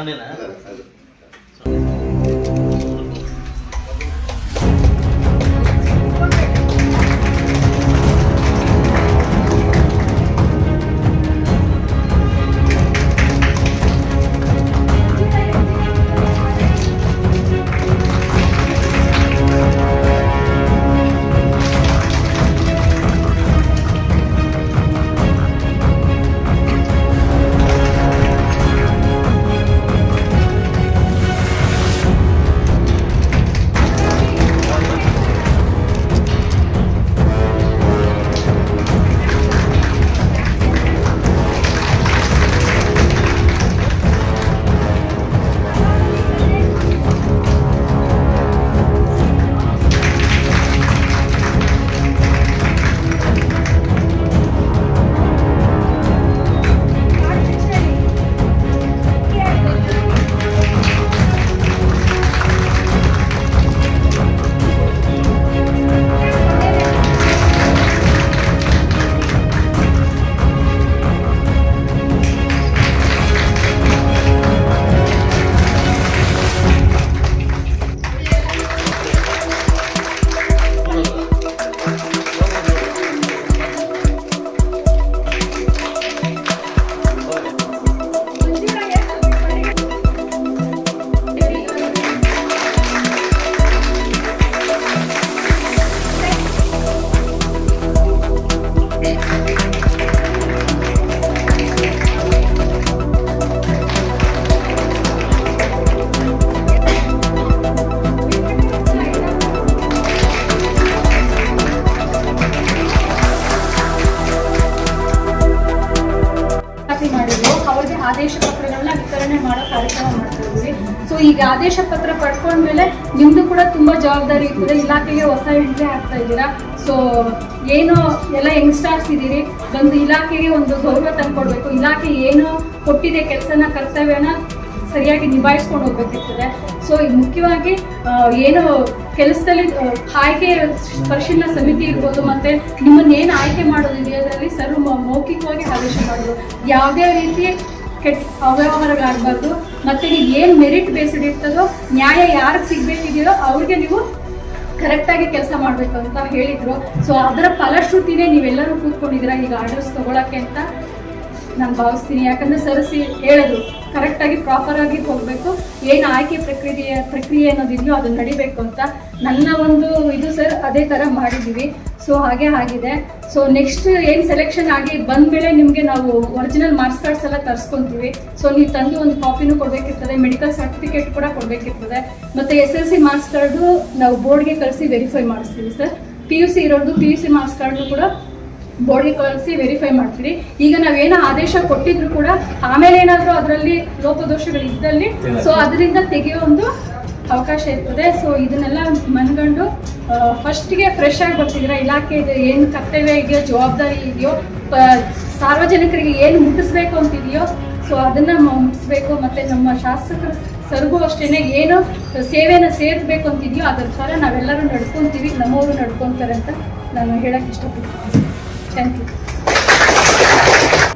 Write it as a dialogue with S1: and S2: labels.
S1: ಸಣ್ಣನಾ?
S2: ಆದೇಶ ಪತ್ರಗಳನ್ನ ವಿತರಣೆ ಮಾಡೋ ಕಾರ್ಯಕ್ರಮ ಮಾಡ್ತಾ ಇದ್ದೀವಿ. ಸೊ ಈಗ ಆದೇಶ ಪತ್ರ ಪಡ್ಕೊಂಡ್ಮೇಲೆ ನಿಮ್ದು ಕೂಡ ತುಂಬಾ ಜವಾಬ್ದಾರಿ ಇರ್ತದೆ. ಇಲಾಖೆಗೆ ಹೊಸ ಎಂಟ್ರಿ ಆಗ್ತಾ ಇದ್ದೀರಾ. ಸೊ ಏನು ಎಲ್ಲ ಯಂಗ್ಸ್ಟರ್ಸ್ ಇದ್ದೀರಿ, ಒಂದು ಇಲಾಖೆಗೆ ಒಂದು ಗೌರವ ತಂದ್ಕೊಡ್ಬೇಕು. ಇಲಾಖೆ ಏನು ಕೊಟ್ಟಿದೆ ಕೆಲಸನ ಕರ್ತವ್ಯನ ಸರಿಯಾಗಿ ನಿಭಾಯಿಸ್ಕೊಂಡು ಹೋಗ್ಬೇಕಿರ್ತದೆ. ಸೊ ಮುಖ್ಯವಾಗಿ ಏನು ಕೆಲಸದಲ್ಲಿ ಆಯ್ಕೆ ಪರಿಶೀಲನಾ ಸಮಿತಿ ಇರ್ಬೋದು, ಮತ್ತೆ ನಿಮ್ಮನ್ನೇನು ಆಯ್ಕೆ ಮಾಡೋದಿದೆ ಅದರಲ್ಲಿ ಸರ್ವ ಮೌಖಿಕವಾಗಿ ಆದೇಶ ಮಾಡೋದು, ಯಾವುದೇ ರೀತಿ ಕೆಟ್ಟ ಅವ್ಯವಹಾರಗಳಾಗಬಾರ್ದು. ಮತ್ತೆ ನೀವು ಏನು ಮೆರಿಟ್ ಬೇಸ್ಡ್ ಇರ್ತದೋ, ನ್ಯಾಯ ಯಾರಿಗೆ ಸಿಗ್ಬೇಕಿದೆಯೋ ಅವ್ರಿಗೆ ನೀವು ಕರೆಕ್ಟಾಗಿ ಕೆಲಸ ಮಾಡಬೇಕು ಅಂತ ಹೇಳಿದ್ರು. ಸೊ ಅದರ ಫಲಶ್ರುತಿನೇ ನೀವೆಲ್ಲರೂ ಕೂತ್ಕೊಂಡಿದ್ದೀರಾ ಈಗ ಆರ್ಡರ್ಸ್ ತಗೊಳಕ್ಕೆ ಅಂತ ನಾನು ಭಾವಿಸ್ತೀನಿ. ಯಾಕಂದರೆ ಸರಿಸಿ ಹೇಳಿದ್ರು ಕರೆಕ್ಟಾಗಿ ಪ್ರಾಪರಾಗಿ ಹೋಗಬೇಕು, ಏನು ಆಯ್ಕೆ ಪ್ರಕ್ರಿಯೆ ಅನ್ನೋದಿದೆಯೋ ಅದು ನಡಿಬೇಕು ಅಂತ. ನನ್ನ ಒಂದು ಇದು ಸರ್ ಅದೇ ಥರ ಮಾಡಿದ್ದೀವಿ. ಸೊ ಹಾಗೆ ಆಗಿದೆ. ಸೊ ನೆಕ್ಸ್ಟ್ ಏನು ಸೆಲೆಕ್ಷನ್ ಆಗಿ ಬಂದಮೇಲೆ ನಿಮಗೆ ನಾವು ಒರಿಜಿನಲ್ ಮಾರ್ಕ್ಸ್ ಕಾರ್ಡ್ಸ್ ಎಲ್ಲ ತರಿಸ್ಕೊತೀವಿ. ಸೊ ನೀವು ತಂದು ಒಂದು ಕಾಪಿನೂ ಕೊಡಬೇಕಿರ್ತದೆ, ಮೆಡಿಕಲ್ ಸರ್ಟಿಫಿಕೇಟ್ ಕೂಡ ಕೊಡಬೇಕಿರ್ತದೆ. ಮತ್ತು SSLC ಮಾರ್ಕ್ಸ್ ಕಾರ್ಡು ನಾವು ಬೋರ್ಡ್ಗೆ ಕಳಿಸಿ ವೆರಿಫೈ ಮಾಡಿಸ್ತೀವಿ ಸರ್. PUC ಇರೋದು PUC ಮಾರ್ಕ್ಸ್ ಕಾರ್ಡು ಕೂಡ ಬೋರ್ಡ್ಗೆ ಕಳಿಸಿ ವೆರಿಫೈ ಮಾಡ್ತೀವಿ. ಈಗ ನಾವೇನೋ ಆದೇಶ ಕೊಟ್ಟಿದ್ರು ಕೂಡ ಆಮೇಲೆ ಏನಾದರೂ ಅದರಲ್ಲಿ ಲೋಪದೋಷಗಳು ಇದ್ದಲ್ಲಿ ಸೊ ಅದರಿಂದ ತೆಗೆಯೋ ಒಂದು ಅವಕಾಶ ಇರ್ತದೆ. ಸೊ ಇದನ್ನೆಲ್ಲ ಮನಗಂಡು ಫಸ್ಟ್ಗೆ ಫ್ರೆಶ್ ಆಗಿ ಬರ್ತಿದ್ದೀರಾ. ಇಲಾಖೆ ಏನು ಕರ್ತವ್ಯ ಇದೆಯೋ, ಜವಾಬ್ದಾರಿ ಇದೆಯೋ, ಸಾರ್ವಜನಿಕರಿಗೆ ಏನು ಮುಟ್ಟಿಸ್ಬೇಕು ಅಂತಿದೆಯೋ ಸೊ ಅದನ್ನು ಮುಟ್ಟಿಸ್ಬೇಕು. ಮತ್ತು ನಮ್ಮ ಶಾಸಕರು ಸರ್ಗೂ ಅಷ್ಟೇ ಏನು ಸೇವೆಯನ್ನು ಸೇರಿಸ್ಬೇಕು ಅಂತಿದೆಯೋ ಅದರ ಥರ ನಾವೆಲ್ಲರೂ ನಡ್ಕೊತೀವಿ, ನಮ್ಮವರು ನಡ್ಕೊತಾರೆ ಅಂತ ನಾನು ಹೇಳಕ್ಕೆ ಇಷ್ಟಪಡ್ತೀನಿ. Thank you.